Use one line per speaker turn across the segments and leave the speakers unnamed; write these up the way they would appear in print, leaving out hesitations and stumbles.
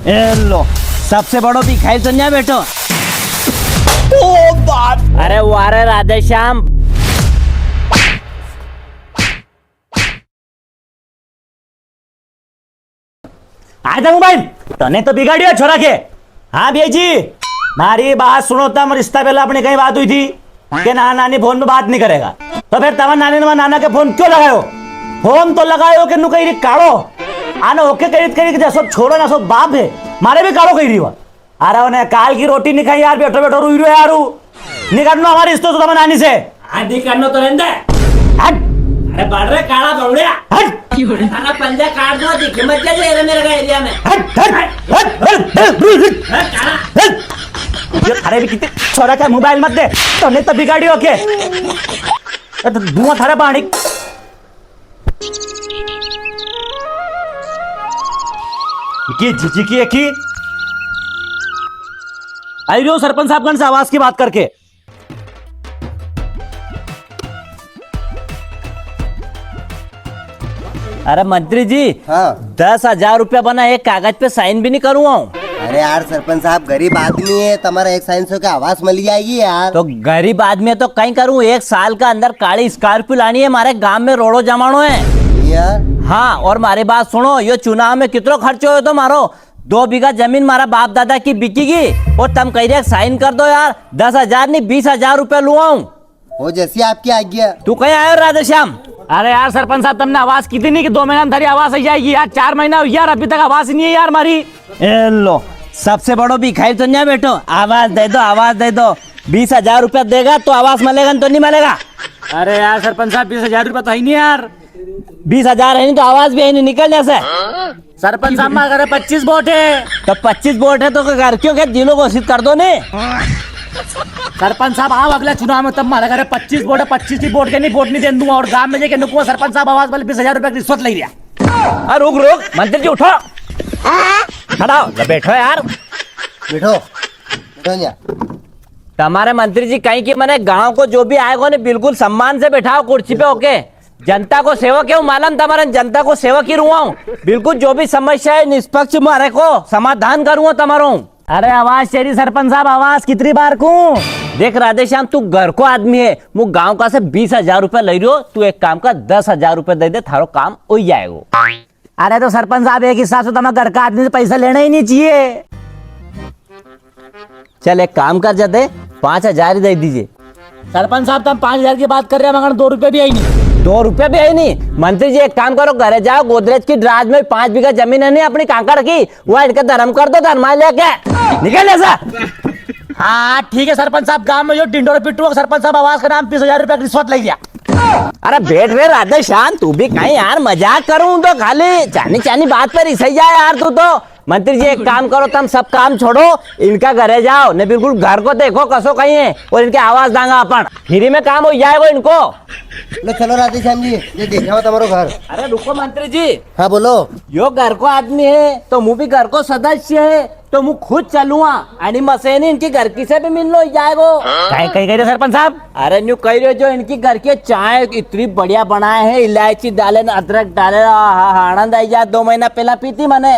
ए लो, सबसे बड़ो भिखारी तो नहीं बैठो।
ओ बाप।
अरे वारे राधे श्याम।
आजा मोबाइल तने तो बिगाड़ियो छोरा के। हाँ भैया जी मारी बात सुनो, तम रिश्ता पहले अपनी कहीं बात हुई थी कि नाना नानी फोन में बात नहीं करेगा, तो फिर तवा नानी ने नाना के फोन क्यों लगायो? फोन तो लगायो कि नु कहीं काढ़ो आने ओके करीब के सब छोड़ो ना, सब बाप है मारे भी काढ़ो कही रही हुआ। अरे उन्हें काल की रोटी नहीं खाई यार, बैठो बैठो रुई यार नहीं करना हमारे रिश्ते तो नानी से
आदि करनो तो रहंदे।
हट।
अरे बढ़ रहे काला बौड़िया।
हट।
खाना पंजा काट दो, दिखे मत जा ये मेरे का एरिया में।
हट हट हट हट हट। अरे भी कितने छोरा का मोबाइल मत दे तो नहीं तो बिगाड़ी ओके तो धुआं थारे पानी की जीजी की एक ही आई रही सरपंच साहब से आवाज की बात करके।
अरे मंत्री जी,
हाँ
10,000 रुपया बना एक कागज पे साइन भी नहीं करूँगा।
अरे यार सरपंच साहब गरीब आदमी है, तुम्हारा एक साइन सौ के आवास मिल जाएगी यार।
तो गरीब आदमी तो कहीं करूँ, 1 साल का अंदर काली स्कॉर्पियो लानी है, हमारे गांव में रोड़ो जमानो है
यार।
हाँ, और मारी बात सुनो, ये चुनाव में कितना खर्च हो तो मारो 2 बीघा जमीन मारा बाप दादा की बिकेगी, और तुम कह रहे साइन कर दो यार। 10,000 नहीं 20,000 रुपया लुआऊं।
वो जैसी आपकी आज्ञा।
तू कहीं आयो राधे श्याम?
अरे यार सरपंच साहब तुमने आवाज की थी नहीं कि 2 महीना में थारी आवाज आ जाएगी यार, 4 महीना हुई यार अभी तक आवाज ही नहीं है यार हमारी।
ए लो, सबसे बड़ो भिखारी तो नहीं बैठो, आवाज दे दो आवाज दे दो। 20,000 रुपया देगा तो आवाज मिलेगा, तो नहीं मिलेगा।
अरे यार सरपंच साहब 20,000 रुपया तो है नहीं यार।
20,000 है नहीं तो आवाज भी है नहीं निकलने से।
सरपंच साहब में अगर 25 वोट है
तो 25 वोट है तो घर क्यों के दिलों घोषित कर दो ने।
सरपंच साहब आओ अगले चुनाव में तब मारा करे 25 वोट है, 25 की वोट के नहीं वोट नहीं दे दूंगा, और गांव में जाके नुकुआ सरपंच साहब आवाज वाले 20,000 रुपया की रिश्वत ले लिया।
रुक रुक मंत्री जी उठो, खड़ा हो बैठो यार।
बैठो बैठो जा।
हमारे मंत्री जी कहीं की मैंने गांव को जो भी आएगा ने बिल्कुल सम्मान से बैठाओ कुर्सी पे होके। जनता को सेवक है मालूम तुम्हारे, जनता को सेवक ही रुआ बिल्कुल, जो भी समस्या है निष्पक्ष मारे को समाधान करूंगा तुम्हारो।
अरे आवाज तेरी सरपंच साहब, आवाज कितनी बार को
देख राधे श्याम, तू घर को आदमी है, वो गांव का से 20,000 रुपया ले रही हो, तू एक काम का 10,000 रुपया दे दे, थारो काम हो जाएगा।
अरे तो सरपंच साहब एक हिसाब से तुम्हें घर का आदमी से पैसा लेना ही नहीं चाहिए।
चल एक काम कर जाते 5,000 ही दे दीजिए।
सरपंच साहब तुम 5,000 की बात कर रहे हैं मगर 2 रुपए भी आई नहीं।
2 रुपया भी है नहीं। मंत्री जी एक काम करो, घरे जाओ, गोदरेज की ड्राज में 5 बीघा जमीन है नहीं अपनी कांकड़ की, वो इनका धर्म कर दो, धर्मा लेके निकल ऐसा।
हाँ ठीक है सरपंच साहब, गांव में जो डिंडोर पिट्टू सरपंच साहब आवाज का नाम 20,000 रुपया की रिश्वत ले लिया।
अरे बैठ रे राधे श्याम, तू भी कहीं यार मजाक करूं तो खाली चानी चानी बात पर सही जाए यार तू तो। मंत्री जी एक काम करो, तुम सब काम छोड़ो, इनका घरे जाओ ने बिल्कुल घर को देखो कसो कहीं है, और इनके आवाज दांगा अपन फ्री में काम हो जाएगा इनको।
लो चलो राधे श्याम जी, ये देखा हो तुम्हारो घर।
अरे रुको मंत्री जी,
हाँ बोलो।
यो घर को आदमी है तो मुँह भी घर को सदस्य है, तो मुँह खुद चलूंगा आणि मसेनी इनकी घर की से भी मिल लो जाएगो।
कहीं कहीं सरपंच साहब,
अरे न्यू कह रहे जो इनकी घर की चाय इतनी बढ़िया बनाए है, इलायची डाले अदरक डाले, आनंद आई जा। 2 महीना पहला पीती मैंने।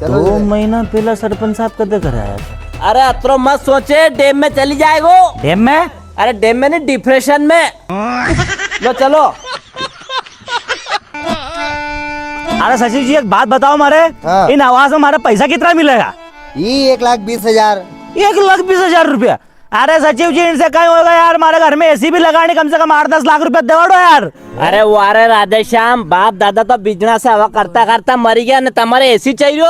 2 महीना पहला सरपंच साहब कदे घर आया था।
अरे अतरो मत सोचे, डैम में चली जाएगो।
डैम में?
अरे डैम में नहीं, डिप्रेशन में। लो चलो।
अरे सचिव जी एक बात बताओ हमारे,
हाँ।
इन आवाज में हमारा पैसा कितना मिलेगा?
ये 1,20,000।
1,20,000 रुपया? अरे सचिव जी इनसे कहीं होगा यार, हमारे घर में एसी भी लगाने कम से कम 8-10 लाख रुपया देवाड़ो यार।
अरे वारे राधे श्याम, बाप दादा तो बिजनेस से हवा करता करता मरी गया न, तुम्हारे एसी चाहिए।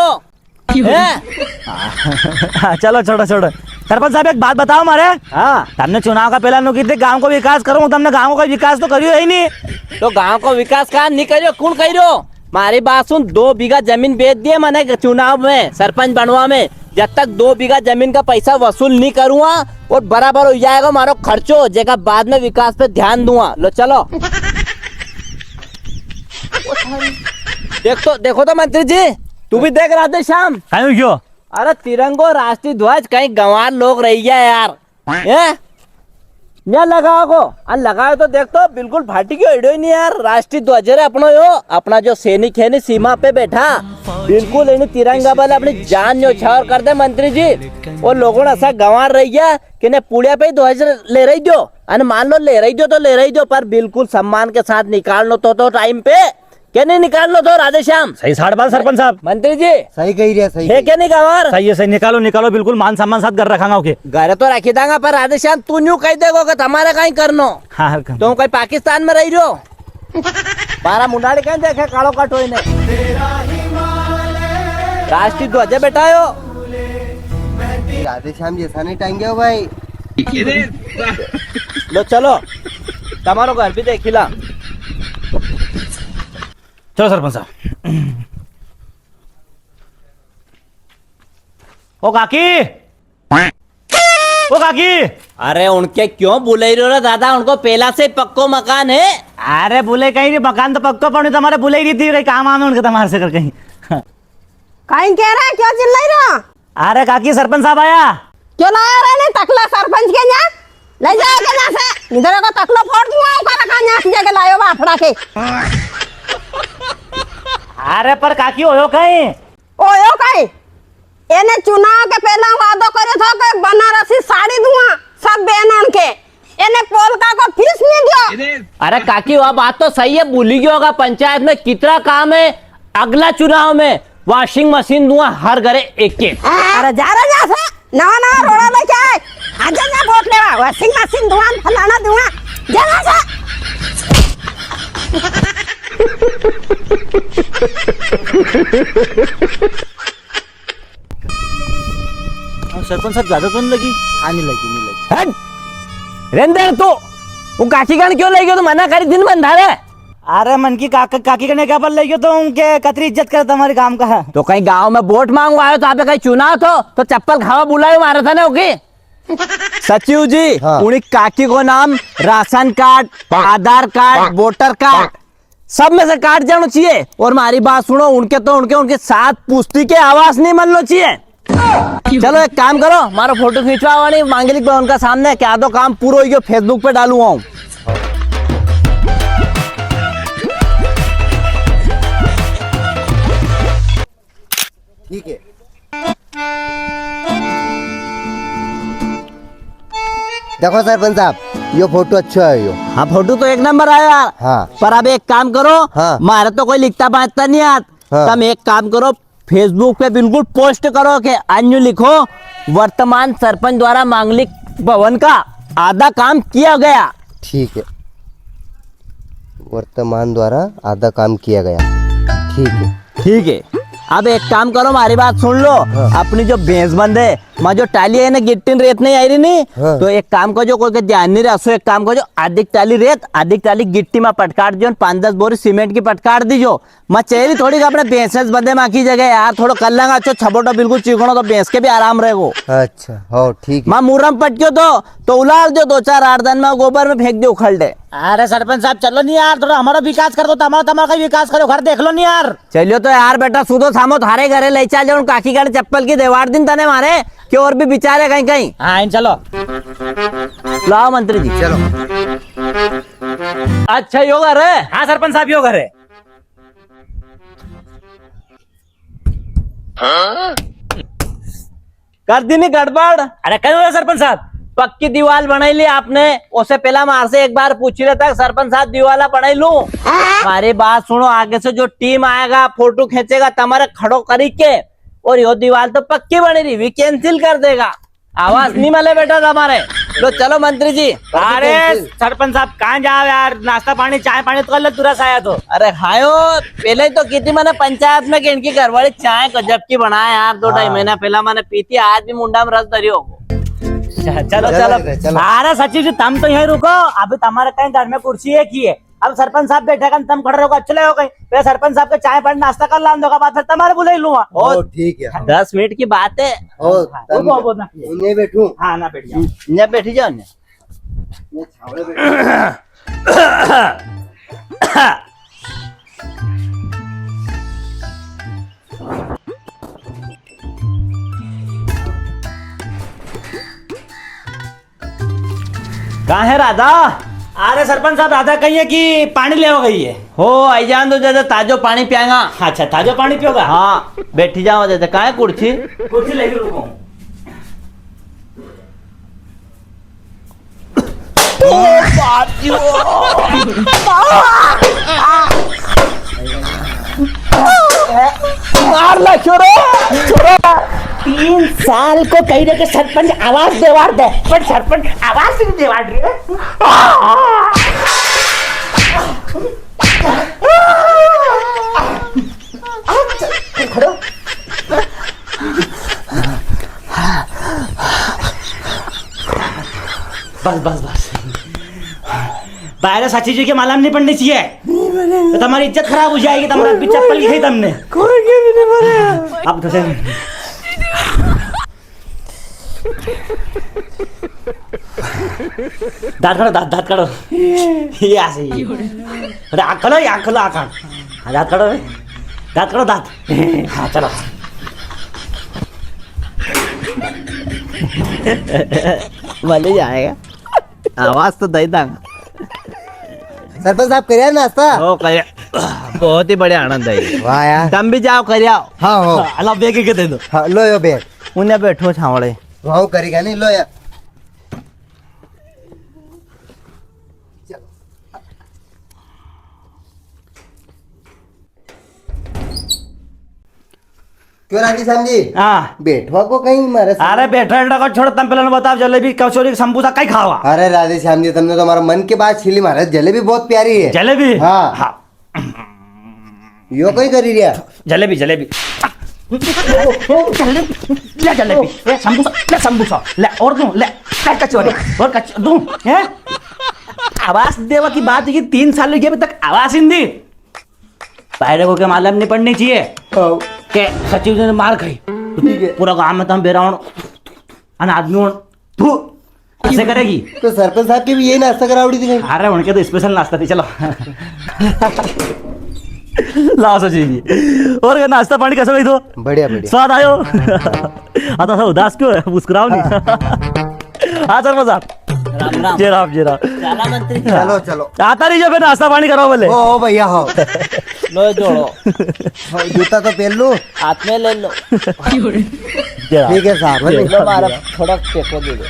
चलो छोड़ो छोड़ो। सरपंच साहब एक बात बताओ हमारे,
हाँ
हमने चुनाव का पहला नुकी थी गांव को विकास करूँ, तुमने गांव का विकास तो करियो ही नहीं।
तो गांव को विकास का नहीं करियो, कौन करियो? मारी बात सुन, 2 बीघा जमीन बेच दिए मैंने चुनाव में, सरपंच बनवा में। जब तक 2 बीघा जमीन का पैसा वसूल नहीं करूँगा और बराबर हो जाएगा मारो खर्चो, जगह बाद में विकास पे ध्यान दूंगा। लो चलो। देखो तो मंत्री जी, तू भी देख राधे श्याम।
कहीं क्यों?
अरे तिरंगो राष्ट्रीय ध्वज कहीं गंवार लोग रही है यार। या लगाओ को और लगाओ तो देख तो बिल्कुल फाटी क्यों हिड़ो ही नहीं यार। राष्ट्रीय ध्वज है अपनो यो, अपना जो सैनिक है नी सीमा पे बैठा बिल्कुल इन्हें तिरंगा वाले अपनी जान न्योछावर कर दे मंत्री जी। वो लोगों ने ऐसा गंवार रही है कि ने पुड़िया पे ही ध्वज ले रही दो, अरे मान लो ले रही दो तो ले रही दो, पर बिल्कुल सम्मान के साथ निकाल लो तो टाइम पे क्या नहीं निकाल लो तो राधेश्याम।
सही साढ़ बात सरपंच साहब।
मंत्री जी
सही कही रहे, सही
है क्या नहीं गंवार?
सही है, सही निकालो निकालो, बिल्कुल मान सम्मान साथ घर रखांगा ओके।
घर तो रखी देंगा पर राधेश्याम तू न्यू कह देगो कि तुम्हारे कहीं करनो
हाँ हाँ
तुम कहीं पाकिस्तान में रही रहो। बारह मुंडाड़ी कहीं देखे कालो कटोई ने राष्ट्रीय ध्वज बैठायो।
राधे श्याम जैसा नहीं टाइम गया भाई।
लो चलो तुम्हारो घर भी देखिला।
चलो सरपंच साहब। ओ काकी, ओ काकी।
अरे उनके क्यों बुले रहे हो दादा, उनको पहला से पक्को मकान है।
अरे बुले कहीं नहीं, मकान तो पक्का पड़े तुम्हारे बुले ही थी, कहीं काम आम है उनके तुम्हारे से कर कहीं।
कहीं कह रहा है, क्यों चिल्लाई रहा?
अरे काकी सरपंच साहब आया।
क्यों लाया रहे ने तकला सरपंच के यहाँ? ले जाओ के यहाँ से, इधर को तकलो फोड़ दूंगा, ऊपर रखा यहाँ की जगह लायो बाफड़ा के।
अरे पर काकी हो कहीं?
ओयो कहीं? एने चुनाव के पहला वादो करे था कि बनारसी साड़ी दूंगा सब बहनों के, एने पोलका को फीस नहीं दियो।
अरे काकी वह बात तो सही है, भूली गई होगा पंचायत में कितना काम है। अगला चुनाव में वॉशिंग मशीन दूंगा हर घरे एक एक।
अरे जा रहा जा से नवा नवा रोड़ा लेके आए, आजा जा वोट लेवा, वॉशिंग मशीन दूंगा फलाना दूंगा, जा जा।
सरपंच साहब ज्यादा तो नहीं लगी? आने लगी, नहीं लगी।
हट रेंदर तू वो काकी का क्यों ले गयो? तो मना करी दिन बंधा रे।
अरे मन की काकी करने क्या बल लगी तो उनके कतरी इज्जत करे तुम्हारे काम का है।
तो कहीं गांव में वोट मांगवा आयो तो आप कहीं चुनाव तो चप्पल खावा बुलायो मारा था ना ओके। सचिव जी
हाँ।
उन्हीं काकी को नाम राशन कार्ड, आधार कार्ड, वोटर कार्ड सब में से कार्ड जानो चाहिए। और हमारी बात सुनो, उनके साथ पुष्टि के आवास नहीं मन लो चाहिए। चलो एक काम करो, मारो फोटो खींचवा नहीं मांगलिक भवन का सामने, क्या दो काम पूरा हो गया, फेसबुक पे डालूंगा हूँ।
ठीक है। देखो सरपंच साहब, यो फोटो अच्छा है यो।
हाँ फोटो तो एक नंबर आया।
हाँ।
पर अब एक काम करो,
हाँ।
मारे तो कोई लिखता बांटता नहीं आता।
हाँ।
तुम एक काम करो, फेसबुक पे बिल्कुल पोस्ट करो कि अन्यू लिखो वर्तमान सरपंच द्वारा मांगलिक भवन का आधा काम किया गया।
ठीक है, वर्तमान द्वारा आधा काम किया गया। ठीक है।
ठीक है, अब एक काम करो, हमारी बात सुन लो। अपनी जो भैंस बंद है माँ जो टाली है ना गिट्टी रेत नहीं आई रही नहीं।
हाँ।
तो एक काम को जो कोई ध्यान नहीं रखो, एक काम को जो अधिक टाली रेत अधिक टाली गिट्टी में पटकाट दियो, 5-10 बोरी सीमेंट की पटकाट दीजो। मैं चेहरी थोड़ी अपने भैंस बंदे माँ की जगह यार थोड़ा कर लेंगे अच्छो छबोटो बिल्कुल चिकनो तो भैंस के भी आराम रहेगो।
अच्छा हो ठीक है।
माँ मुरम पटक्यो तो उलार दो 2-4 8 दिन में गोबर में फेंक दो उखड़ दे।
अरे सरपंच साहब चलो नहीं यार, थोड़ा हमारा विकास कर दो, तुम्हारा का विकास करो, घर देख लो नहीं यार।
चलियो तो यार बेटा सुधो थामो थारे घरे ले चल जाओ, काकी का चप्पल की देवार दिन तने मारे कि और भी बिचारे कहीं कहीं।
हाँ चलो
लाओ मंत्री जी।
चलो।
अच्छा यो घर है।
हाँ सरपंच साहब यो घर है।
कर दी नहीं गड़बड़।
अरे कहीं सरपंच साहब
पक्की दीवार बनाई ली आपने, उससे पहला मार से एक बार पूछ रहा था सरपंच साहब दीवाला बनाई लूं। हमारी बात सुनो, आगे से जो टीम आएगा फोटो खींचेगा तुम्हारे खड़ो करी के, और यो दीवार तो पक्की बनी रही, वी कैंसिल कर देगा, आवाज नहीं मिले बेटा तुम्हारे। तो चलो मंत्री जी।
अरे सरपंच साहब कहाँ जाओ यार, नाश्ता पानी चाय पानी तो कर ले तुरंत आया तो।
अरे खायो पहले ही तो की थी मैंने पंचायत में कि इनकी घरवाली चाय गजब की बनाए यार, 2-2.5 महीना पहला मैंने पी थी, आज भी मुंडा में रस धरी हो।
चलो चलो। अरे सचिव जी तुम तो यहीं रुको, अभी तुम्हारे कहीं घर में कुर्सी एक ही है, अब सरपंच साहब बैठे का तुम खड़े रहो, अच्छे लगो कहीं फिर सरपंच साहब के चाय पानी नाश्ता कर लान दोगा, बाद फिर तुम्हारे बुला ही लूंगा।
ओ ठीक है।
10 मिनट की बात है।
ओ
वो ना
उन्हें बैठूं।
हाँ ना बैठ जाओ।
यहाँ बैठी जाओ ना।
मैं छावड़े बैठूं।
कहाँ है राधा?
अरे सरपंच साहब राधा कही है कि पानी ले गई है।
हो आई जान दो जैसे ताजो पानी पियागा।
अच्छा ताजो पानी पियोगा?
हाँ बैठी जाओ जैसे। कहाँ है कुर्सी?
कुर्सी लेके रुको।
मार ला छोरो छोरो।
3 साल को कही रहे कि सरपंच आवाज देवार दे, पर सरपंच आवाज नहीं देवार रही है। बस बस बस बाहर साची जी के मालूम नहीं पड़नी चाहिए, तो तुम्हारी इज्जत खराब हो जाएगी। तुम्हारा भी चप्पल लिखाई तुमने अब तो दांत काढो, दांत काढो। हे असे अरे आग खोलो, आग खोलो, आग दांत काढो रे, दांत काढो, दांत। हाँ चलो
मले जाएगा। आवाज तो दई दांगा।
सरपंच साहब करिया नाश्ता?
हो कर बहुत ही बड़े आनंद है।
वाह यार।
तुम भी जाओ कर आओ।
हाँ हो।
अल्लाह बेगे के दे दो।
हाँ, लो यो बैग।
उन्हें बैठो छावड़े।
वहाँ करेगा नहीं, लो यार। क्यों राजी साहब जी?
हाँ
बैठवा को कहीं मारे
अरे बैठा बैठा को छोड़, तुम पहले बताओ जलेबी कचौरी समोसा कहीं खावा?
अरे राधे श्याम जी, तुमने तो हमारा मन की बात छीली। महाराज जलेबी बहुत प्यारी है।
जलेबी?
हाँ।
हाँ
यो कहीं करी रिया?
जलेबी जलेबी ले जलेबी, ले समोसा ले और दूं, ले कचौरी और कचौरी दूं। हैं आवाज देवा की बात है कि 3 साल हो गए अभी तक आवाज ही नहीं दी। बाहर को क्या मालूम नहीं पड़नी चाहिए
हाँ।
के सचिव ने मार खाई।
ठीक है।
पूरा गांव में तुम बेराउन अन आदमी तू ऐसे करेगी?
तो सरपंच साहब की भी यही नाश्ता करावड़ी थी कहीं?
अरे उनके तो स्पेशल नाश्ता थी। चलो लाओ सचिव जी, और क्या नाश्ता पानी कैसा गई? तो
बढ़िया बढ़िया।
स्वाद आयो? आता था उदास क्यों है? मुस्कुराओ नहीं। हाँ सर मजा
राम राम।
जी राम जी राम।
चला मंत्री।
चलो चलो।
आता नहीं जो फिर नाश्ता पानी कराओ बोले।
ओ भैया हो।
लो जोड़ो।
जूता तो पहन लो।
हाथ में ले लो।
जी राम।
ठीक है साहब।
लो मारा थोड़ा टेको दे दो।